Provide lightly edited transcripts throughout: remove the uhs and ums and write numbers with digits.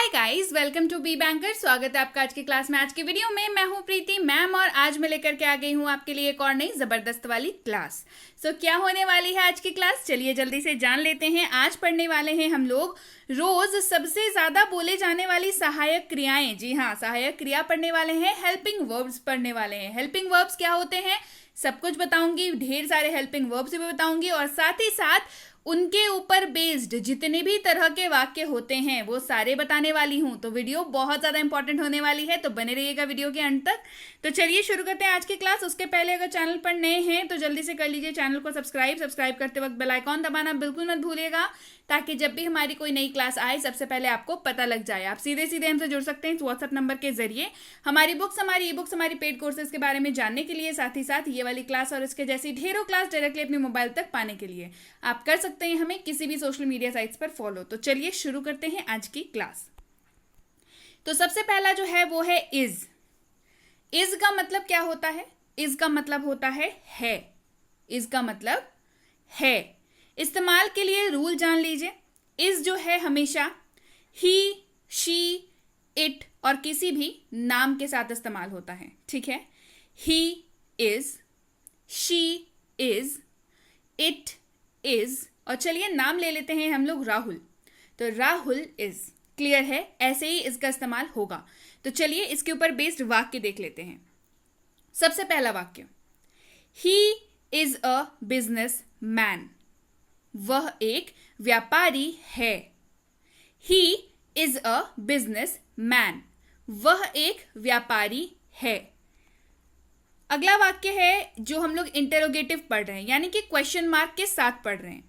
Hi guys, welcome to be banker. स्वागत है आपका आज की क्लास में। आज की वीडियो में मैं हूं प्रीति मैम और आज मैं लेकर के आ गई हूं आपके लिए एक और नई जबरदस्त वाली क्लास। क्या होने वाली है आज की क्लास, चलिए जल्दी से जान लेते हैं। आज पढ़ने वाले हैं हम लोग रोज सबसे ज्यादा बोले जाने वाली सहायक क्रियाएं। जी हाँ, सहायक क्रिया पढ़ने वाले हैं, हेल्पिंग वर्ब्स पढ़ने वाले हैं। हेल्पिंग वर्ब्स क्या होते हैं सब कुछ बताऊंगी, ढेर सारे हेल्पिंग वर्ब्स भी बताऊंगी और साथ ही साथ उनके ऊपर बेस्ड जितने भी तरह के वाक्य होते हैं वो सारे बताने वाली हूं। तो वीडियो बहुत ज्यादा इंपॉर्टेंट होने वाली है, तो बने रहिएगा वीडियो के अंत तक। तो चलिए शुरू करते हैं आज की क्लास। उसके पहले अगर चैनल पर नए हैं तो जल्दी से कर लीजिए चैनल को सब्सक्राइब करते वक्त बेल आइकॉन दबाना बिल्कुल मत भूलिएगा, ताकि जब भी हमारी कोई नई क्लास आए सबसे पहले आपको पता लग जाए। आप सीधे सीधे हमसे जुड़ सकते हैं इस व्हाट्सएप नंबर के जरिए हमारी बुक्स, हमारी ई बुक्स, हमारी पेड कोर्सेज के बारे में जानने के लिए, साथ ही साथ ये वाली क्लास और इसके जैसी ढेरों क्लास डायरेक्टली अपने मोबाइल तक पाने के लिए आप कर सकते हैं हमें किसी भी सोशल मीडिया साइट्स पर फॉलो। तो चलिए शुरू करते हैं आज की क्लास। तो सबसे पहला जो है वो है इज। इज का मतलब क्या होता है? इज का मतलब होता है। इज का मतलब है। इस्तेमाल के लिए रूल जान लीजिए। इज जो है हमेशा ही, शी, इट और किसी भी नाम के साथ इस्तेमाल होता है। ठीक है, he is, she is, it is. और चलिए नाम ले लेते हैं हम लोग राहुल। तो राहुल इज। क्लियर है? ऐसे ही इसका इस्तेमाल होगा। तो चलिए इसके ऊपर बेस्ड वाक्य देख लेते हैं। सबसे पहला वाक्य, he is a business man. वह एक व्यापारी है। He is a business man. वह एक व्यापारी है। अगला वाक्य है जो हम लोग इंटेरोगेटिव पढ़ रहे हैं, यानी कि क्वेश्चन मार्क के साथ पढ़ रहे हैं।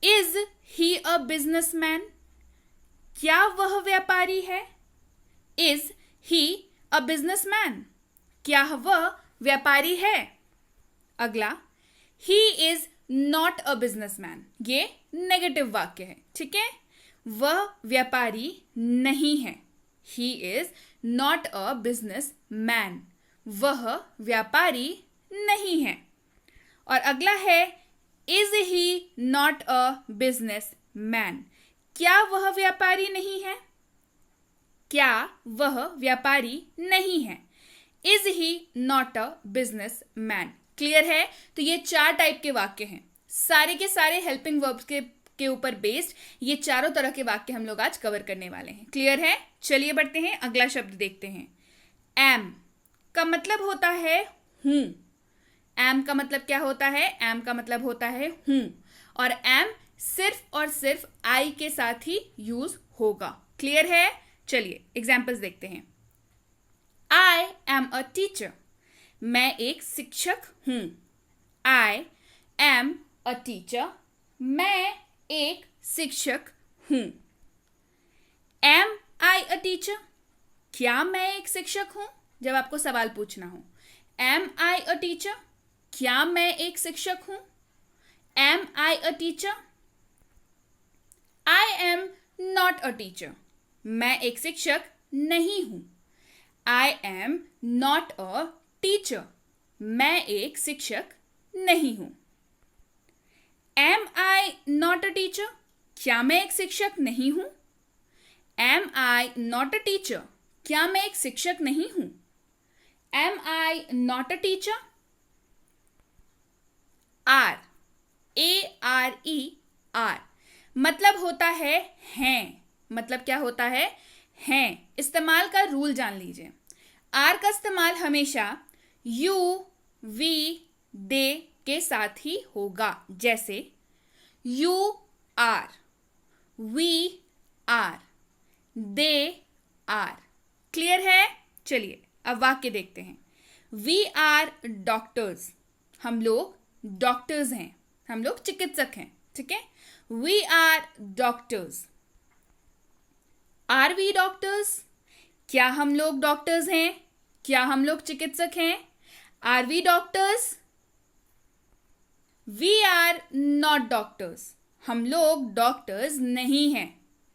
Is he a businessman? क्या वह व्यापारी है? Is he a businessman? क्या वह व्यापारी है? अगला, he is not a businessman. ये नेगेटिव वाक्य है। ठीक है, वह व्यापारी नहीं है। He is not a businessman. वह व्यापारी नहीं है। और अगला है, is he not a business man? क्या वह व्यापारी नहीं है? क्या वह व्यापारी नहीं है? Is he not a business man. Clear है? तो ये 4 टाइप के वाक्य हैं, सारे के सारे हेल्पिंग वर्ब्स के ऊपर बेस्ड ये चारों तरह के वाक्य हम लोग आज कवर करने वाले हैं। क्लियर है? चलिए बढ़ते हैं, अगला शब्द देखते हैं। एम का मतलब होता है हूं। एम का मतलब क्या होता है? एम का मतलब होता है हूं। और एम सिर्फ और सिर्फ आई के साथ ही यूज होगा। क्लियर है? चलिए एग्जाम्पल्स देखते हैं। I am a teacher. मैं एक शिक्षक हूं। I am a teacher. मैं एक शिक्षक हूं। Am I a teacher? क्या मैं एक शिक्षक हूं? जब आपको सवाल पूछना हो, एम आई अ टीचर? क्या मैं एक शिक्षक हूं? Am I a teacher? I am not a teacher. मैं एक शिक्षक नहीं हूं। I am not a teacher. मैं एक शिक्षक नहीं हूं। Am I not a teacher? क्या मैं एक शिक्षक नहीं हूं? Am I not a teacher? क्या मैं एक शिक्षक नहीं हूं? Am I not a teacher? Are, A R E, are मतलब होता है हैं। मतलब क्या होता है? हैं। इस्तेमाल का रूल जान लीजिए। आर का इस्तेमाल हमेशा यू, वी, दे के साथ ही होगा। जैसे you are, we are, they are. Clear है? चलिए अब वाक्य देखते हैं। We are doctors. हम लोग डॉक्टर्स हैं, हम लोग चिकित्सक हैं। ठीक है, we are doctors. Are we doctors? क्या हम लोग डॉक्टर्स हैं? क्या हम लोग चिकित्सक हैं? Are we doctors? We are not doctors. हम लोग डॉक्टर्स नहीं हैं।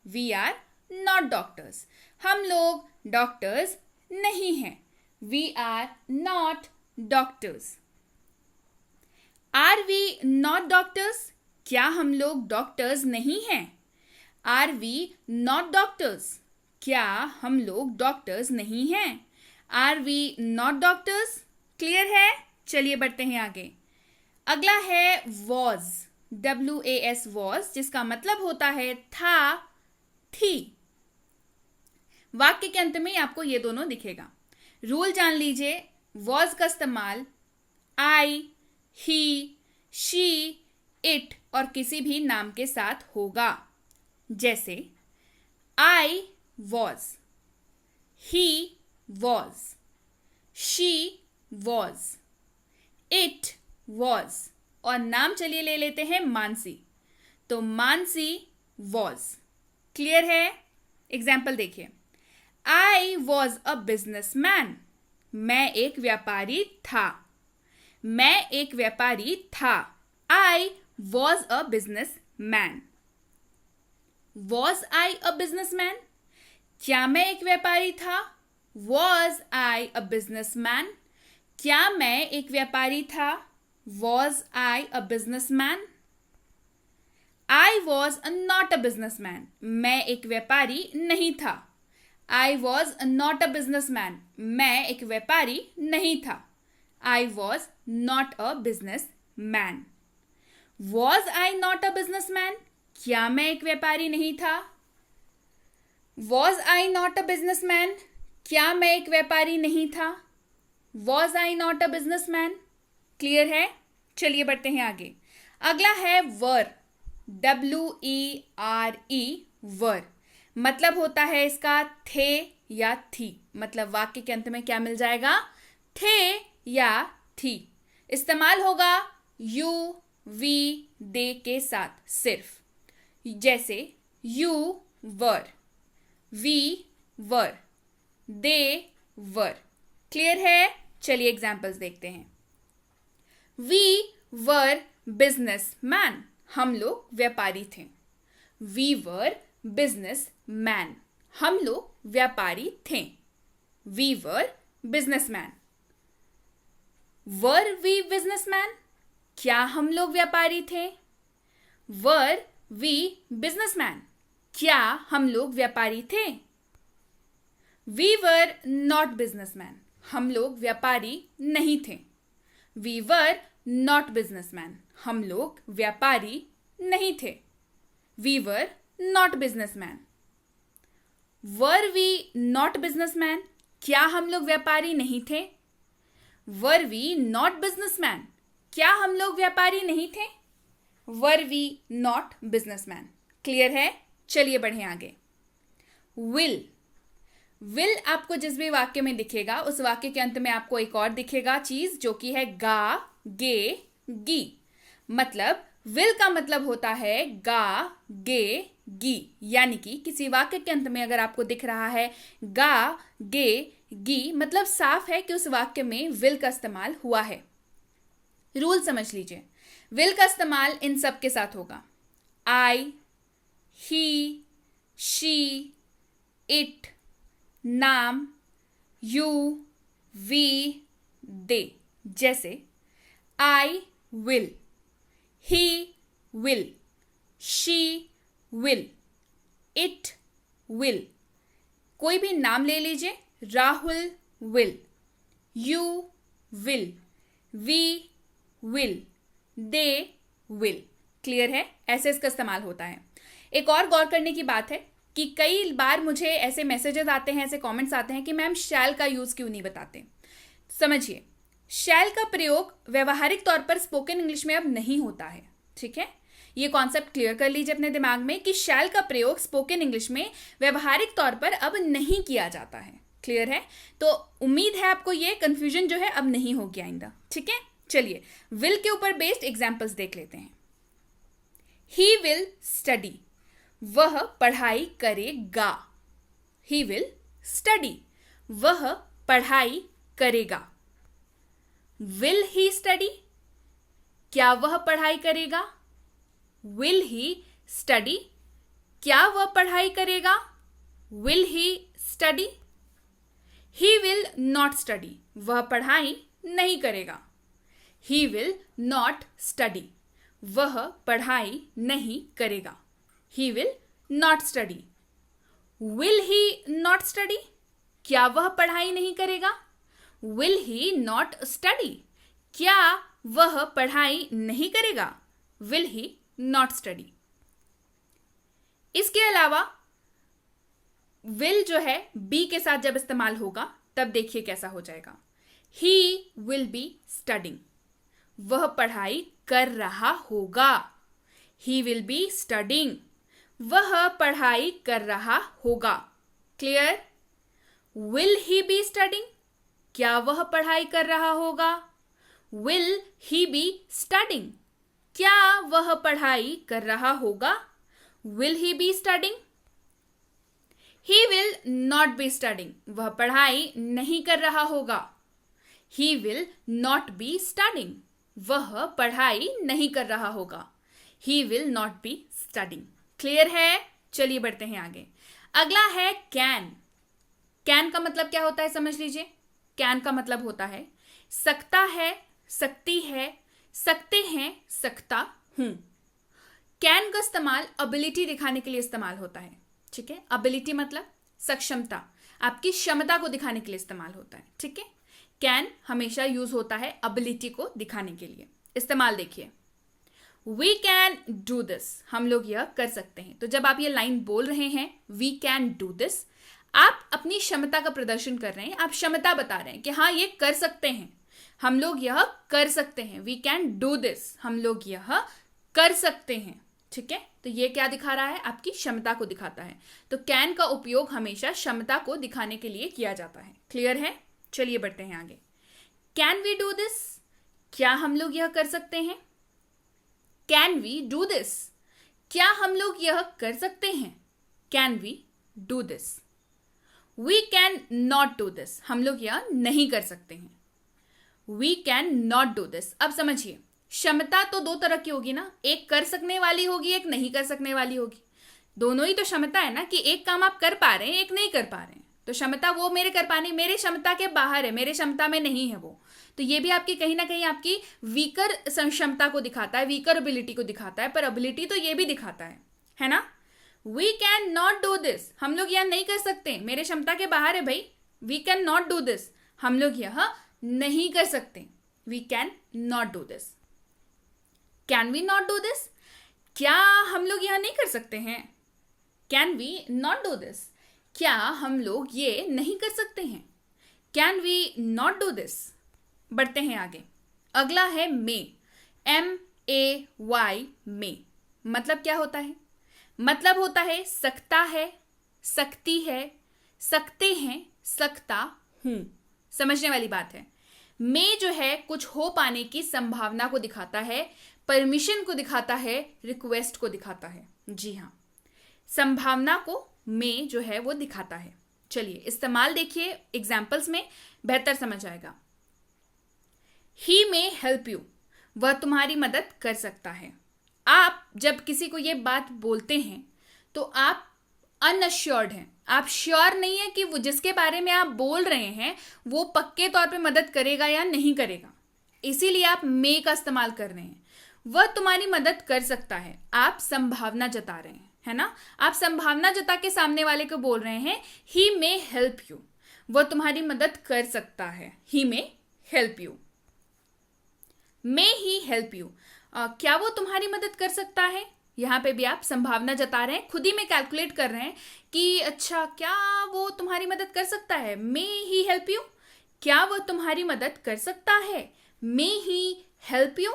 We are not doctors. हम लोग डॉक्टर्स नहीं हैं। We are not doctors. Are we not doctors? क्या हम लोग डॉक्टर्स नहीं हैं? Are we not doctors? क्या हम लोग डॉक्टर्स नहीं हैं? Are we not doctors? Clear है? चलिए बढ़ते हैं आगे। अगला है वॉज, WAS वॉज, जिसका मतलब होता है था, थी। वाक्य के अंत में आपको ये दोनों दिखेगा। रूल जान लीजिए, वॉज का इस्तेमाल आई, ही, शी, इट और किसी भी नाम के साथ होगा। जैसे I was, he was, she was, it was और नाम चलिए ले लेते हैं मानसी, तो मानसी वॉज। क्लियर है? एग्जाम्पल देखिए, आई वॉज अ बिजनेसमैन, मैं एक व्यापारी था। मैं एक व्यापारी था, I was a businessman. Was I a businessman? क्या मैं एक व्यापारी था? Was I a businessman? क्या मैं एक व्यापारी था? Was I a businessman? I was not a businessman, मैं एक व्यापारी नहीं था। I was not a businessman, मैं एक व्यापारी नहीं था। I was not a businessman. Was I not a businessman? क्या मैं एक व्यापारी नहीं था? Was I not a businessman? क्या मैं एक व्यापारी नहीं था? Was I not a businessman? Clear है? चलिए बढ़ते हैं आगे। अगला है वर, WERE, वर। मतलब होता है इसका थे या थी। मतलब वाक्य के अंत में क्या मिल जाएगा? थे या थी। इस्तेमाल होगा यू, वी, दे के साथ सिर्फ। जैसे you were, we were, they were. Clear है? चलिए एग्जाम्पल्स देखते हैं। वी वर बिजनेसमैन, हम लोग व्यापारी थे। वी वर बिजनेसमैन, हम लोग व्यापारी थे। We were businessmen. Were we businessmen? क्या हम लोग व्यापारी थे? Were we businessmen? क्या हम लोग व्यापारी थे? वी वर नॉट बिजनेसमैन, हम लोग व्यापारी नहीं थे। वी वर नॉट बिजनेसमैन, हम लोग व्यापारी नहीं थे। We were not businessmen. Were we not businessmen? क्या हम लोग व्यापारी नहीं थे? Were we not businessmen? क्या हम लोग व्यापारी नहीं थे? Were we not businessmen. Clear है? चलिए बढ़े आगे। विल, विल आपको जिस भी वाक्य में दिखेगा उस वाक्य के अंत में आपको एक और दिखेगा चीज, जो कि है गा, गे, गी। मतलब विल का मतलब होता है गा, गे, गी। यानी कि किसी वाक्य के अंत में अगर आपको दिख रहा है गा, गे, गी, मतलब साफ है कि उस वाक्य में विल का इस्तेमाल हुआ है। रूल समझ लीजिए, विल का इस्तेमाल इन सब के साथ होगा। आई, ही, शी, इट, नाम, यू, वी, दे। जैसे I will, he will, she will, it will. कोई भी नाम ले लीजिए, Rahul will, you will, we will, they will. Clear है? ऐसे इसका इस्तेमाल होता है। एक और गौर करने की बात है कि कई बार मुझे ऐसे मैसेजेस आते हैं, ऐसे कमेंट्स आते हैं कि मैम शैल का यूज क्यों नहीं बताते। समझिए, शैल का प्रयोग व्यवहारिक तौर पर स्पोकन इंग्लिश में अब नहीं होता है। ठीक है, ये कॉन्सेप्ट क्लियर कर लीजिए अपने दिमाग में कि शैल का प्रयोग स्पोकन इंग्लिश में व्यवहारिक तौर पर अब नहीं किया जाता है। क्लियर है? तो उम्मीद है आपको ये कंफ्यूजन जो है अब नहीं होगी आइंदा। ठीक है, चलिए विल के ऊपर बेस्ड एग्जाम्पल्स देख लेते हैं। ही विल स्टडी, वह पढ़ाई करेगा। ही विल स्टडी, वह पढ़ाई करेगा। Will he study? क्या वह पढ़ाई करेगा? Will he study? क्या वह पढ़ाई करेगा? Will he study? He will not study, वह पढ़ाई नहीं करेगा। ही विल नॉट स्टडी, वह पढ़ाई नहीं करेगा। He will not study. Will he not study, क्या वह पढ़ाई नहीं करेगा? विल ही नॉट स्टडी, क्या वह पढ़ाई नहीं करेगा? Will he not study. इसके अलावा विल जो है बी के साथ जब इस्तेमाल होगा तब देखिए कैसा हो जाएगा। ही विल बी स्टडिंग, वह पढ़ाई कर रहा होगा। ही विल बी स्टडिंग, वह पढ़ाई कर रहा होगा। Clear? Will he be studying, क्या वह पढ़ाई कर रहा होगा? विल ही बी स्टडिंग, क्या वह पढ़ाई कर रहा होगा? Will he be studying. He will not be studying, वह पढ़ाई नहीं कर रहा होगा। He will not be studying, वह पढ़ाई नहीं कर रहा होगा। He will not be studying. Clear है? चलिए बढ़ते हैं आगे। अगला है कैन। कैन का मतलब क्या होता है समझ लीजिए। कैन का मतलब होता है सकता है, सकती है, सकते हैं, सकता हूं। कैन का इस्तेमाल एबिलिटी दिखाने के लिए इस्तेमाल होता है। ठीक है, एबिलिटी मतलब सक्षमता, आपकी क्षमता को दिखाने के लिए इस्तेमाल होता है। ठीक है, कैन हमेशा यूज होता है एबिलिटी को दिखाने के लिए। इस्तेमाल देखिए, वी कैन डू दिस, हम लोग यह कर सकते हैं। तो जब आप ये लाइन बोल रहे हैं वी कैन डू दिस, आप अपनी क्षमता का प्रदर्शन कर रहे हैं, आप क्षमता बता रहे हैं कि हाँ ये कर सकते हैं, हम लोग यह कर सकते हैं। वी कैन डू दिस, हम लोग यह कर सकते हैं। ठीक है, तो ये क्या दिखा रहा है? आपकी क्षमता को दिखाता है। तो कैन का उपयोग हमेशा क्षमता को दिखाने के लिए किया जाता है। क्लियर है? चलिए बढ़ते हैं आगे। कैन वी डू दिस, क्या हम लोग यह कर सकते हैं? कैन वी डू दिस, क्या हम लोग यह कर सकते हैं? Can we do this. We can not do this, हम लोग यह नहीं कर सकते हैं। We can not do this. अब समझिए, क्षमता तो दो तरह की होगी ना, एक कर सकने वाली होगी, एक नहीं कर सकने वाली होगी। दोनों ही तो क्षमता है ना, कि एक काम आप कर पा रहे हैं, एक नहीं कर पा रहे हैं। तो क्षमता वो मेरे कर पाने, मेरे क्षमता के बाहर है, मेरे क्षमता में नहीं है वो। तो ये भी आपकी कहीं ना कहीं आपकी वीकर क्षमता को दिखाता है, वीकर एबिलिटी को दिखाता है, पर एबिलिटी तो ये भी दिखाता है ना। We can not do this, हम लोग यह नहीं कर सकते, मेरे क्षमता के बाहर है भाई। We can not do this, हम लोग यह नहीं कर सकते। We can not do this. Can we not do this, क्या हम लोग यह नहीं कर सकते हैं? Can we not do this, क्या हम लोग ये नहीं कर सकते हैं? Can we not do this. बढ़ते हैं आगे। अगला है मे, MAY, मे। मतलब क्या होता है? मतलब होता है सकता है, सकती है, सकते हैं, सकता हूं। समझने वाली बात है। मे जो है कुछ हो पाने की संभावना को दिखाता है, परमिशन को दिखाता है, रिक्वेस्ट को दिखाता है। जी हाँ, संभावना को मे जो है वो दिखाता है। चलिए इस्तेमाल देखिए, एग्जाम्पल्स में बेहतर समझ आएगा। ही मे हेल्प यू, वह तुम्हारी मदद कर सकता है। आप जब किसी को ये बात बोलते हैं तो आप अनअश्योर्ड हैं, आप श्योर नहीं है कि वो जिसके बारे में आप बोल रहे हैं वो पक्के तौर पे मदद करेगा या नहीं करेगा, इसीलिए आप मे का इस्तेमाल कर रहे हैं। वह तुम्हारी मदद कर सकता है, आप संभावना जता रहे हैं, है ना। आप संभावना जता के सामने वाले को बोल रहे हैं ही मे हेल्प यू, वह तुम्हारी मदद कर सकता है। He may help you. May he help you, क्या वो तुम्हारी मदद कर सकता है? यहाँ पे भी आप संभावना जता रहे हैं, खुद ही में कैलकुलेट कर रहे हैं कि अच्छा क्या वो तुम्हारी मदद कर सकता है। मे ही हेल्प यू, क्या वो तुम्हारी मदद कर सकता है? May he help you.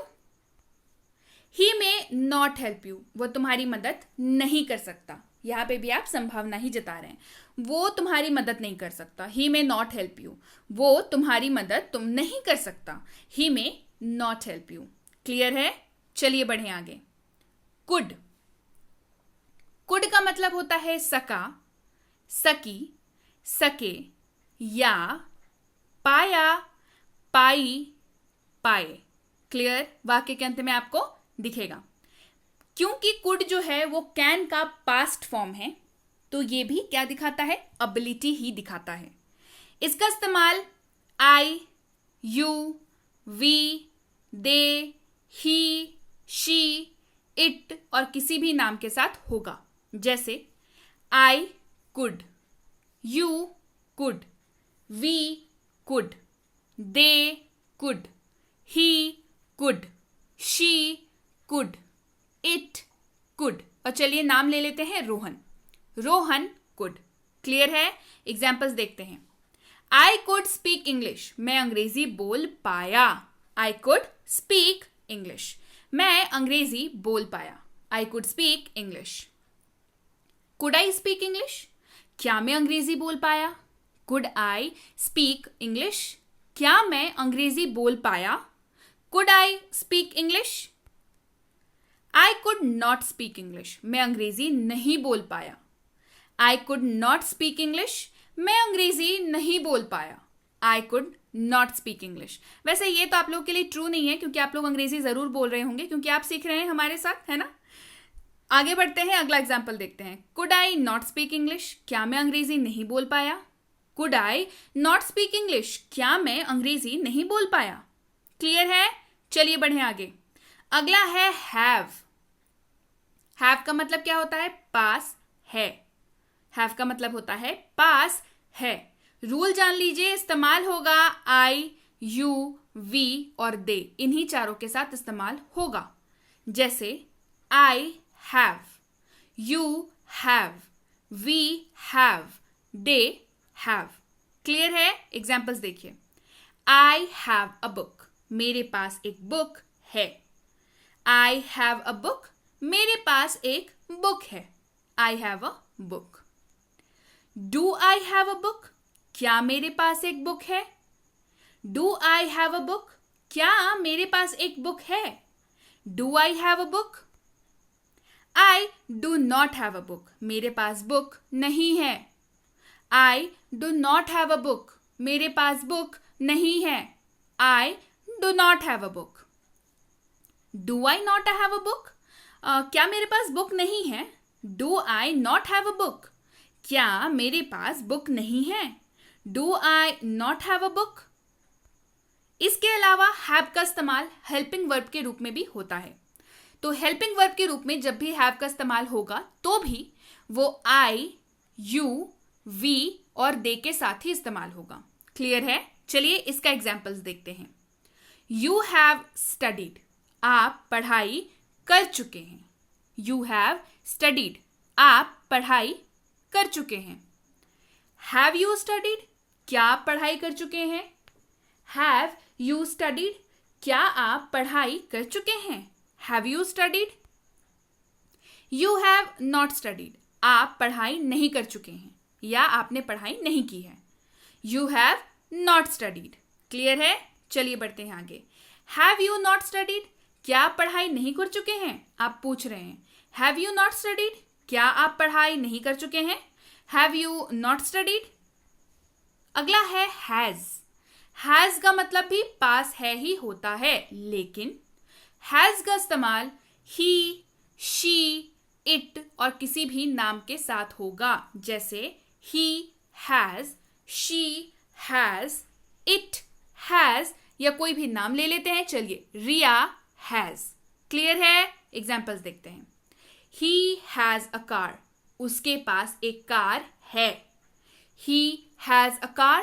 He may not help you, वो तुम्हारी मदद नहीं कर सकता। यहाँ पे भी आप संभावना ही जता रहे हैं, वो तुम्हारी मदद नहीं कर सकता। He may not help you, वो तुम्हारी मदद तुम नहीं कर सकता। He may not help you. Clear है? चलिए बढ़े आगे। कुड, कुड का मतलब होता है सका, सकी, सके, या पाया, पाई, पाए। क्लियर? वाक्य के अंत में आपको दिखेगा। क्योंकि कुड जो है वो कैन का पास्ट फॉर्म है, तो ये भी क्या दिखाता है? एबिलिटी ही दिखाता है। इसका इस्तेमाल I, you, we, they, he, she, it और किसी भी नाम के साथ होगा। जैसे आई could, you could, we could, they could, he could, she could, it could। और चलिए नाम ले लेते हैं रोहन। रोहन could। क्लियर है? एग्जाम्पल्स देखते हैं। I could speak English, मैं अंग्रेजी बोल पाया। I could speak English, मैं अंग्रेजी बोल पाया। I could speak English। Could I speak English, क्या मैं अंग्रेजी बोल पाया? Could I speak English, क्या मैं अंग्रेजी बोल पाया? Could I speak English? I could not speak English, मैं अंग्रेजी नहीं बोल पाया। I could not speak English, मैं अंग्रेजी नहीं बोल पाया। I could not speak English। वैसे ये तो आप लोगों के लिए ट्रू नहीं है, क्योंकि आप लोग अंग्रेजी जरूर बोल रहे होंगे, क्योंकि आप सीख रहे हैं हमारे साथ, है ना। आगे बढ़ते हैं, अगला एग्जाम्पल देखते हैं। Could I not speak English, क्या मैं अंग्रेजी नहीं बोल पाया? Could I not speak English, क्या मैं अंग्रेजी नहीं बोल पाया? क्लियर है? चलिए बढ़े आगे। अगला है have। have का मतलब क्या होता है? पास है। have का मतलब होता है पास है। रूल जान लीजिए, इस्तेमाल होगा I, you, we और they, इन्हीं चारों के साथ इस्तेमाल होगा। जैसे I have, you have, we have, they have। Clear है? एग्जाम्पल्स देखिए। I have a book, मेरे पास एक बुक है। I have a book, मेरे पास एक बुक है। I have a book। Do I have a book, क्या मेरे पास एक बुक है? Do I have a book, क्या मेरे पास एक बुक है? Do I have a book? I do not have a book, मेरे पास बुक नहीं है। I do not have a book, मेरे पास बुक नहीं है। I do not have a book। Do I not have a book, क्या मेरे पास book नहीं है? Do I not have a book, क्या मेरे पास बुक नहीं है? Do I not have a book? इसके अलावा have का इस्तेमाल हेल्पिंग वर्ब के रूप में भी होता है। तो हेल्पिंग वर्ब के रूप में जब भी have का इस्तेमाल होगा तो भी वो I, you, we और they के साथ ही इस्तेमाल होगा। क्लियर है? चलिए इसका एग्जाम्पल्स देखते हैं। You have studied, आप पढ़ाई कर चुके हैं। You have studied, आप पढ़ाई कर चुके हैं। Have you studied, क्या आप पढ़ाई कर चुके हैं? Have you studied, क्या आप पढ़ाई कर चुके हैं? Have you studied? You have not studied, आप पढ़ाई नहीं कर चुके हैं या आपने पढ़ाई नहीं की है। You have not studied। Clear है? चलिए बढ़ते हैं आगे। Have you not studied, क्या आप पढ़ाई नहीं कर चुके हैं? आप पूछ रहे हैं। Have you not studied, क्या आप पढ़ाई नहीं कर चुके हैं? Have you not studied? अगला है has। has का मतलब भी पास है ही होता है, लेकिन has का इस्तेमाल he, she, it और किसी भी नाम के साथ होगा। जैसे he has, she has, it has या कोई भी नाम ले लेते हैं। चलिए रिया has। क्लियर है? एग्जाम्पल्स देखते हैं। He has a car, उसके पास एक कार है। He has a car,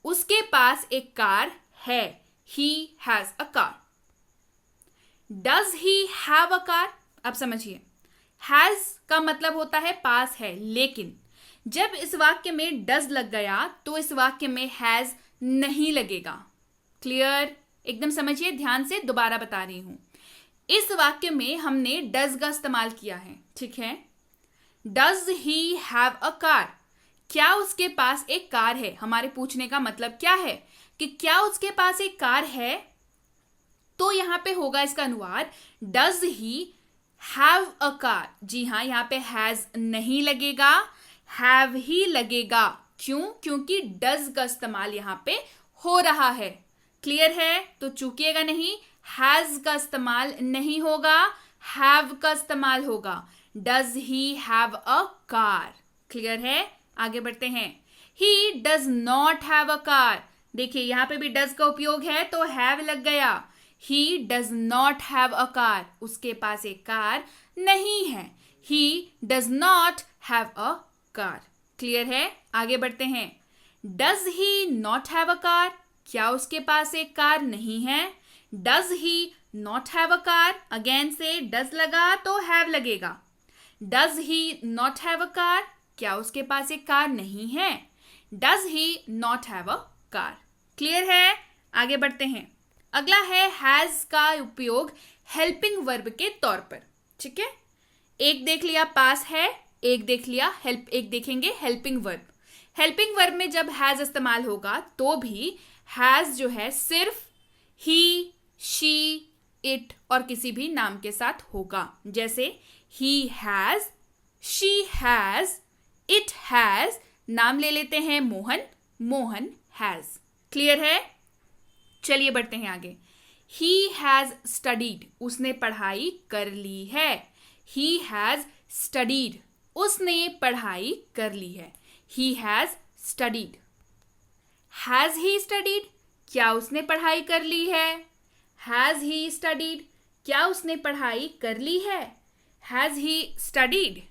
उसके पास एक कार है। He has a car। Does he have a car, अब समझिए has का मतलब होता है पास है, लेकिन जब इस वाक्य में does लग गया तो इस वाक्य में has नहीं लगेगा। क्लियर? एकदम समझिए, ध्यान से दोबारा बता रही हूं। इस वाक्य में हमने does का इस्तेमाल किया है, ठीक है। Does he have a car, क्या उसके पास एक कार है? हमारे पूछने का मतलब क्या है कि क्या उसके पास एक कार है। तो यहां पे होगा इसका अनुवाद Does he have a car। जी हाँ, यहां पे has नहीं लगेगा, have ही लगेगा। क्यों? क्योंकि does का इस्तेमाल यहां पे हो रहा है। क्लियर है? तो चूकिएगा नहीं, has का इस्तेमाल नहीं होगा, have का इस्तेमाल होगा। Does he have a car? Clear है? आगे बढ़ते हैं। He does not have a car। देखिए यहां पे भी does का उपयोग है तो have लग गया। He does not have a car, उसके पास एक कार नहीं है। He does not have a car। Clear है? आगे बढ़ते हैं. Does he not have a car? क्या उसके पास एक कार नहीं है? Does he not have a car, again से डज लगा तो हैव लगेगा. Does he not have a car? क्या उसके पास एक कार नहीं है? Does he not have a car. Clear है? आगे बढ़ते हैं. अगला है हैज का उपयोग हेल्पिंग वर्ब के तौर पर. ठीक है, एक देख लिया पास है, एक देख लिया हेल्प, एक देखेंगे हेल्पिंग वर्ब. हेल्पिंग वर्ब में जब हैज इस्तेमाल होगा तो भी हैज जो है सिर्फ ही, शी, इट और किसी भी नाम के साथ होगा. जैसे he has, she has, it has. नाम ले लेते हैं मोहन, मोहन हैज. क्लियर है? चलिए बढ़ते हैं आगे. ही हैज स्टडीड, उसने पढ़ाई कर ली है. ही हैज स्टडीड, उसने पढ़ाई कर ली है. He has studied. Has he studied? क्या उसने पढ़ाई कर ली है? Has he studied? क्या उसने पढ़ाई कर ली है? Has he studied?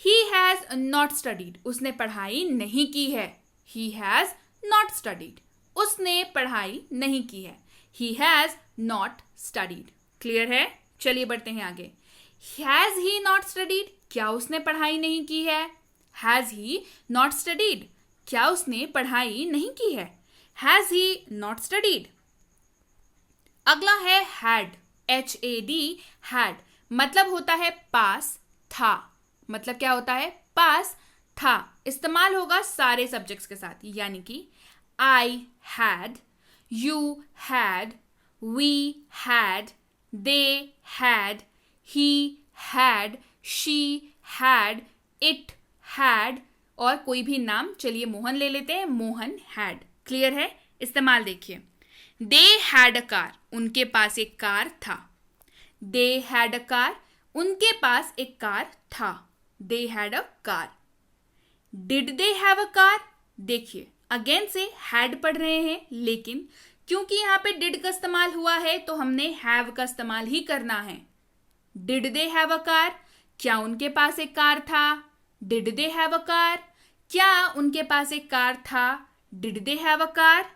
He has not studied, उसने पढ़ाई नहीं की है. ही हैज नॉट स्टडीड, उसने पढ़ाई नहीं की है. He has not studied. Clear है? चलिए बढ़ते हैं आगे. Has he not studied? क्या उसने पढ़ाई नहीं की है? Has he not studied? क्या उसने पढ़ाई नहीं की है? Has he not studied. अगला है हैड, HAD, हैड. मतलब होता है पास था. मतलब क्या होता है? पास था. इस्तेमाल होगा सारे सब्जेक्ट्स के साथ, यानी कि I had, you had, we had, they had, he had, she had, it had और कोई भी नाम. चलिए मोहन ले लेते हैं, मोहन हैड. क्लियर है? इस्तेमाल देखिए. दे हैड अ कार, उनके पास एक कार था. दे हैड अ कार, उनके पास एक कार था. They had a car. Did they have a car? देखिए अगेन से हैड पढ़ रहे हैं, लेकिन क्योंकि यहाँ पे डिड का इस्तेमाल हुआ है तो हमने हैव का इस्तेमाल ही करना है. Did they have a car? क्या उनके पास एक कार था? Did they have a car? क्या उनके पास एक कार था? Did they have a car?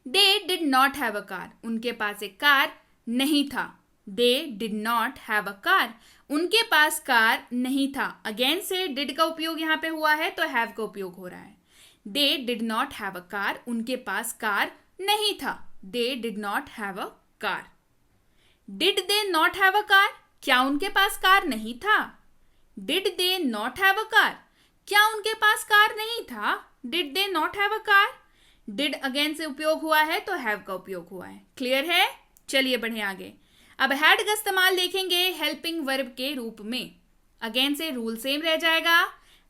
They did not have a car, उनके पास एक कार नहीं था. They did not have a car, उनके पास कार नहीं था. अगेन से डिड का उपयोग यहाँ पे हुआ है तो हैव का उपयोग हो रहा है. They did not have a car, उनके पास कार नहीं था. They did not have a car. Did they not have a car? क्या उनके पास कार नहीं था? Did they not have a car? क्या उनके पास कार नहीं था? Did they not have a car? Did again से उपयोग हुआ है तो हैव का उपयोग हुआ है. क्लियर है? चलिए बढ़े आगे. अब हैड का इस्तेमाल देखेंगे हेल्पिंग वर्ब के रूप में. अगेन से रूल सेम रह जाएगा.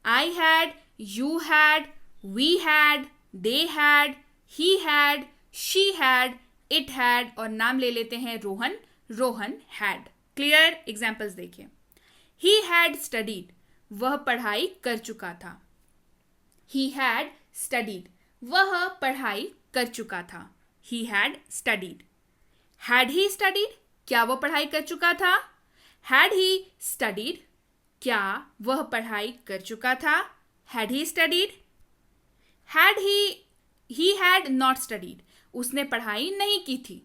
I had, you had, we had, they had, he had, she had, it had और नाम ले लेते हैं Rohan, Rohan had. Clear? Examples देखिए. ही हैड स्टडीड, वह पढ़ाई कर चुका था. ही हैड स्टडीड, वह पढ़ाई कर चुका था. He had studied. Had he studied? क्या वह पढ़ाई कर चुका था? Had he studied? क्या वह पढ़ाई कर चुका था? Had he studied? Had he had not studied, उसने पढ़ाई नहीं की थी.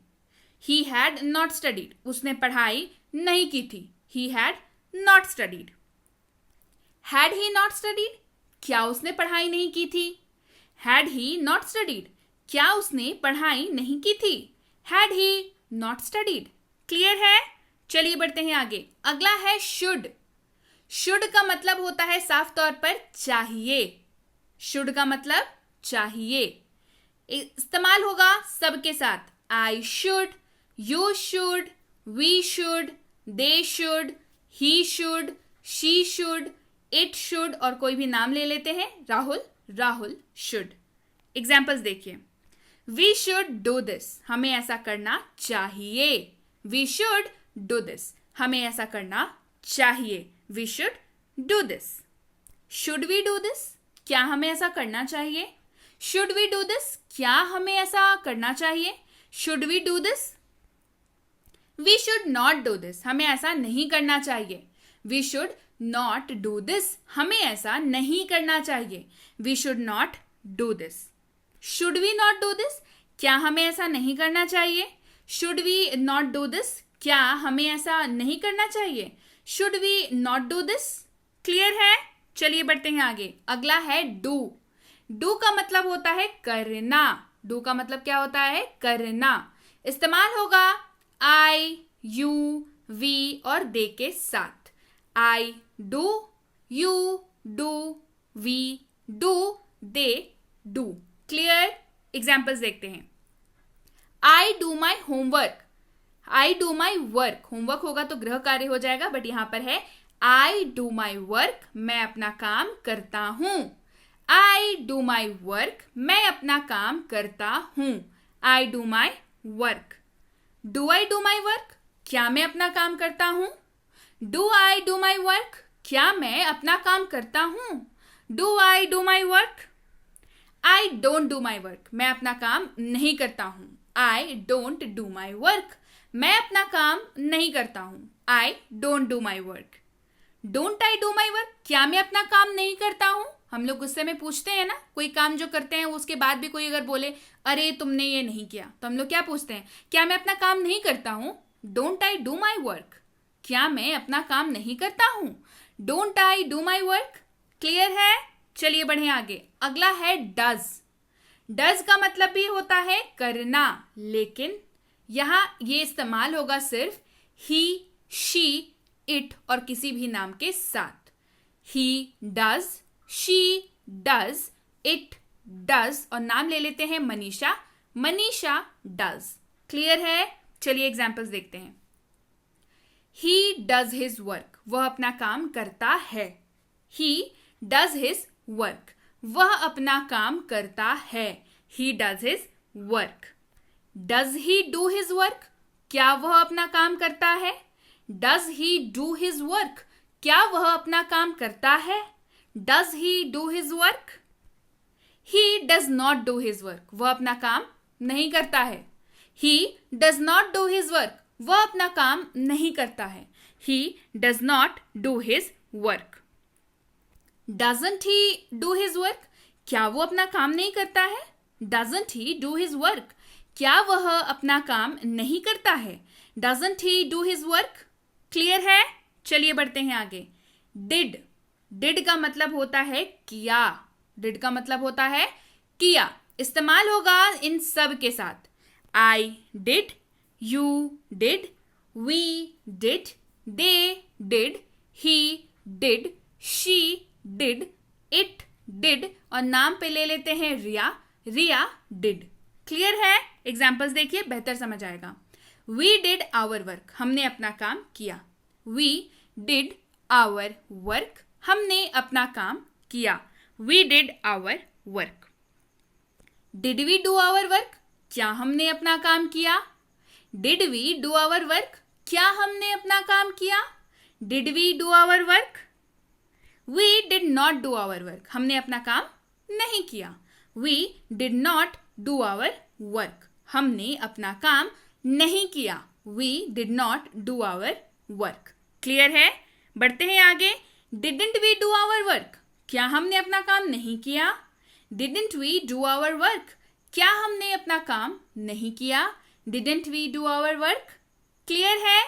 ही हैड नॉट स्टडीड, उसने पढ़ाई नहीं की थी. He had not studied. Had he not studied? क्या उसने पढ़ाई नहीं की थी? Had he not studied? क्या उसने पढ़ाई नहीं की थी? Had he not studied. Clear है? चलिए बढ़ते हैं आगे. अगला है शुड. शुड का मतलब होता है साफ तौर पर चाहिए. शुड का मतलब चाहिए. इस्तेमाल होगा सबके साथ. I should, you should, we should, they should, he should, she should, it should और कोई भी नाम ले लेते हैं. राहुल, राहुल शुड. एग्जाम्पल्स देखिए. वी शुड डू दिस, हमें ऐसा करना चाहिए. वी शुड डू दिस, हमें ऐसा करना चाहिए. We should do this. Should we do this? क्या हमें ऐसा करना चाहिए? Should we do this? क्या हमें ऐसा करना चाहिए? Should we do this? We should not do this, हमें ऐसा नहीं करना चाहिए. We should not do this, हमें ऐसा नहीं करना चाहिए. We should not do this. Should we not do this, क्या हमें ऐसा नहीं करना चाहिए. Should we not do this, क्या हमें ऐसा नहीं करना चाहिए. Should we not do this. Clear है. चलिए बढ़ते हैं आगे. अगला है डू. डू का मतलब होता है करना. डू का मतलब क्या होता है, करना. इस्तेमाल होगा आई, यू, वी और दे के साथ. I do, you do, we do, they do. Clear. Examples देखते हैं. I do my homework. I do my work. Homework होगा तो गृह कार्य हो जाएगा, बट यहां पर है आई डू माई वर्क, मैं अपना काम करता हूं. आई डू माई वर्क, मैं अपना काम करता हूं. आई do my work. Do I do my work, क्या मैं अपना काम करता हूं. Do I do my work, क्या मैं अपना काम करता हूं. Do I do my work. I don't do my work, मैं अपना काम नहीं करता हूं. I don't do my work, मैं अपना काम नहीं करता हूं. I don't do my work. Don't I do my work, क्या मैं अपना काम नहीं करता हूं. हम लोग गुस्से में पूछते हैं ना, कोई काम जो करते हैं उसके बाद भी कोई अगर बोले अरे तुमने ये नहीं किया, तो हम लोग क्या पूछते हैं, क्या मैं अपना काम नहीं करता हूं. Don't I do my work, क्या मैं अपना काम नहीं करता हूं. Don't I do my work. Clear है. चलिए बढ़े आगे. अगला है डज. डज का मतलब भी होता है करना, लेकिन यहां ये इस्तेमाल होगा सिर्फ ही, शी, इट और किसी भी नाम के साथ. He does, she does, it does और नाम ले लेते हैं मनीषा. मनीषा डज. क्लियर है. चलिए एग्जाम्पल्स देखते हैं. ही डज हिज वर्क, वह अपना काम करता है. ही डज हिज वर्क, वह अपना काम करता है. He does his work. Does he do his work, क्या वह अपना काम करता है. Does he do his work, क्या वह अपना काम करता है. Does he do his work. He does not do his work, वह अपना काम नहीं करता है. He does not do his work, वह अपना काम नहीं करता है. He does not do his work. Doesn't he do his work, क्या वो अपना काम नहीं करता है. Doesn't he do his work, क्या वह अपना काम नहीं करता है. Doesn't he do his work. Clear है. चलिए बढ़ते हैं आगे. डिड. डिड का मतलब होता है किया. डिड का मतलब होता है किया. इस्तेमाल होगा इन सब के साथ. I did, you did, we did, they did, he did, she did, it did और नाम पे ले लेते हैं रिया. रिया डिड. क्लियर है. एग्जाम्पल्स देखिए, बेहतर समझ आएगा. वी डिड आवर वर्क, हमने अपना काम किया. वी डिड आवर वर्क, हमने अपना काम किया. We did our work. Did we do our work, क्या हमने अपना काम किया. Did we do our work, क्या हमने अपना काम किया. Did we do our work. We did not do our work, हमने अपना काम नहीं किया. We did not do our work, हमने अपना काम नहीं किया. We did not do our work. Clear है. बढ़ते हैं आगे. Didn't we do our work, क्या हमने अपना काम नहीं किया. Didn't we do our work, क्या हमने अपना काम नहीं किया. Didn't we do our work. Clear है.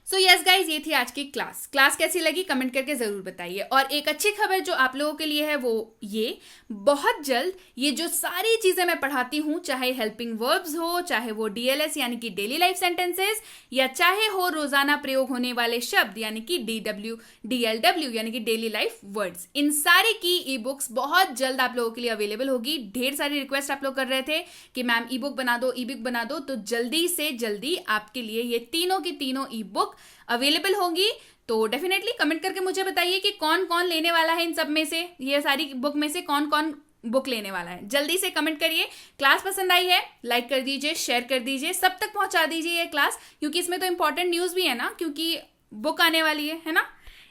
सो यस गाइज, ये थी आज की क्लास कैसी लगी कमेंट करके जरूर बताइए. और एक अच्छी खबर जो आप लोगों के लिए है वो ये, बहुत जल्द ये जो सारी चीजें मैं पढ़ाती हूँ, चाहे हेल्पिंग वर्ब्स हो, चाहे वो डीएलएस यानी कि डेली लाइफ सेंटेंसेस, या चाहे हो रोजाना प्रयोग होने वाले शब्द यानी कि डीडब्ल्यू, डीएलडब्ल्यू यानी कि डेली लाइफ वर्ड्स, इन सारे की ई बुक्स बहुत जल्द आप लोगों के लिए अवेलेबल होगी. ढेर सारी रिक्वेस्ट आप लोग कर रहे थे कि मैम ई बुक बना दो, ई बुक बना दो, तो जल्दी से जल्दी आपके लिए ये तीनों की तीनों ई बुक अवेलेबल होंगी. तो डेफिनेटली कमेंट करके मुझे बताइए कि कौन कौन लेने वाला है इन सब में से, ये सारी बुक में से कौन कौन बुक लेने वाला है. जल्दी से कमेंट करिए. क्लास पसंद आई है लाइक कर दीजिए, शेयर कर दीजिए, सब तक पहुंचा दीजिए ये क्लास, क्योंकि इसमें तो इंपॉर्टेंट न्यूज भी है ना, क्योंकि बुक आने वाली है ना.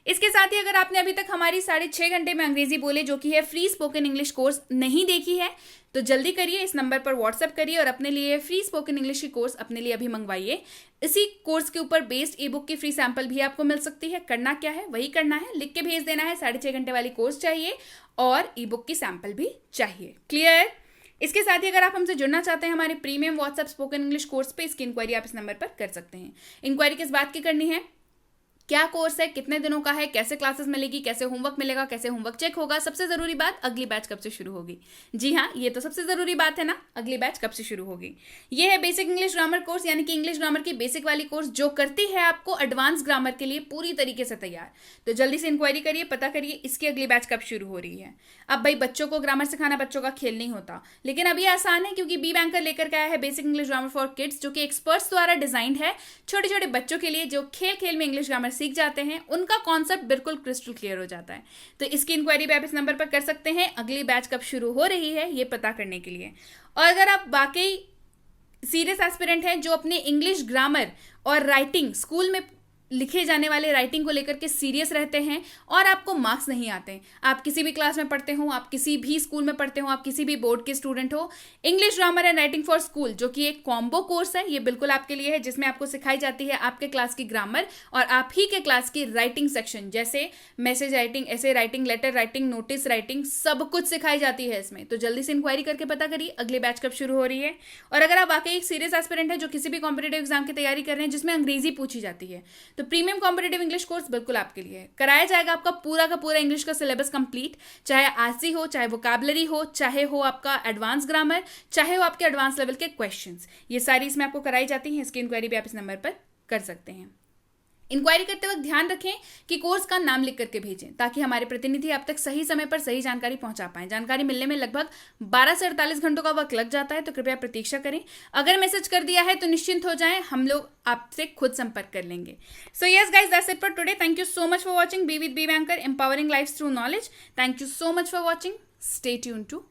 इसके साथ ही अगर आपने अभी तक हमारी 6.5 घंटे में अंग्रेजी बोले जो कि है फ्री स्पोकन इंग्लिश कोर्स नहीं देखी है तो जल्दी करिए, इस नंबर पर व्हाट्सएप करिए और अपने लिए फ्री स्पोकन इंग्लिश की कोर्स अपने लिए अभी मंगवाइए। इसी कोर्स के ऊपर बेस्ड ई बुक की फ्री सैंपल भी आपको मिल सकती है। करना क्या है, वही करना है, लिख के भेज देना है 6.5 घंटे वाली कोर्स चाहिए और ई बुक की सैंपल भी चाहिए। क्लियर? इसके साथ ही अगर आप हमसे जुड़ना चाहते हैं हमारे premium WhatsApp spoken English course पे, इसकी इंक्वायरी आप इस नंबर पर कर सकते हैं। इंक्वायरी किस बात की करनी है, क्या कोर्स है, कितने दिनों का है, कैसे क्लासेस मिलेगी, कैसे होमवर्क मिलेगा, कैसे होमवर्क चेक होगा, सबसे जरूरी बात अगली बैच कब से शुरू होगी। जी हाँ, ये तो सबसे जरूरी बात है ना, अगली बैच कब से शुरू होगी। ये है बेसिक इंग्लिश ग्रामर कोर्स, यानी कि इंग्लिश ग्रामर की बेसिक वाली कोर्स जो करती है आपको एडवांस ग्रामर के लिए पूरी तरीके से तैयार। तो जल्दी से इंक्वायरी करिए, पता करिए इसकी अगली बैच कब शुरू हो रही है। अब भाई बच्चों को ग्रामर सिखाना बच्चों का खेल नहीं होता, लेकिन अब ये आसान है क्योंकि बी बैंकर लेकर के आया है basic English grammar for kids, जो कि एक्सपर्ट्स द्वारा डिजाइंड है छोटे छोटे बच्चों के लिए जो खेल खेल में इंग्लिश ग्रामर सीख जाते हैं, उनका कॉन्सेप्ट बिल्कुल क्रिस्टल क्लियर हो जाता है। तो इसकी इंक्वायरी भी आप इस नंबर पर कर सकते हैं अगली बैच कब शुरू हो रही है ये पता करने के लिए। और अगर आप वाकई सीरियस एस्पिरेंट हैं जो अपने इंग्लिश ग्रामर और राइटिंग स्कूल में लिखे जाने वाले राइटिंग को लेकर के सीरियस रहते हैं और आपको मार्क्स नहीं आते, आप किसी भी क्लास में पढ़ते हो, आप किसी भी स्कूल में पढ़ते हो, आप किसी भी बोर्ड के स्टूडेंट हो, English grammar and writing for school जो कि एक कॉम्बो कोर्स है, ये बिल्कुल आपके लिए है, जिसमें आपको सिखाई जाती है आपके क्लास की ग्रामर और आप ही के क्लास की राइटिंग सेक्शन, जैसे मैसेज राइटिंग, ऐसे writing, letter writing, notice writing, सब कुछ सिखाई जाती है इसमें। तो जल्दी से इंक्वायरी करके पता करिए अगली बैच कब शुरू हो रही है। और अगर आप वाकई एक सीरियस एस्पिरेंट है जो किसी भी कॉम्पिटेटिव एग्जाम की तैयारी कर रहे हैं जिसमें अंग्रेजी पूछी जाती है, तो प्रीमियम कॉम्पिटेटिव इंग्लिश कोर्स बिल्कुल आपके लिए है। कराया जाएगा आपका पूरा का पूरा इंग्लिश का सिलेबस कंप्लीट, चाहे आरसी हो, चाहे वोकैबुलरी हो, चाहे हो आपका एडवांस ग्रामर, चाहे हो आपके एडवांस लेवल के क्वेश्चंस, ये सारी इसमें आपको कराई जाती हैं। इसकी इंक्वायरी भी आप इस नंबर पर कर सकते हैं। इंक्वायरी करते वक्त ध्यान रखें कि कोर्स का नाम लिख करके भेजें ताकि हमारे प्रतिनिधि आप तक सही समय पर सही जानकारी पहुंचा पाएं। जानकारी मिलने में लगभग 12 से 48 घंटों का वक्त लग जाता है, तो कृपया प्रतीक्षा करें। अगर मैसेज कर दिया है तो निश्चिंत हो जाएं, हम लोग आपसे खुद संपर्क कर लेंगे। So yes guys, that's it for today. Thank you so much for watching be with be banker, empowering life through knowledge. Thank you so much for watching. Stay tune to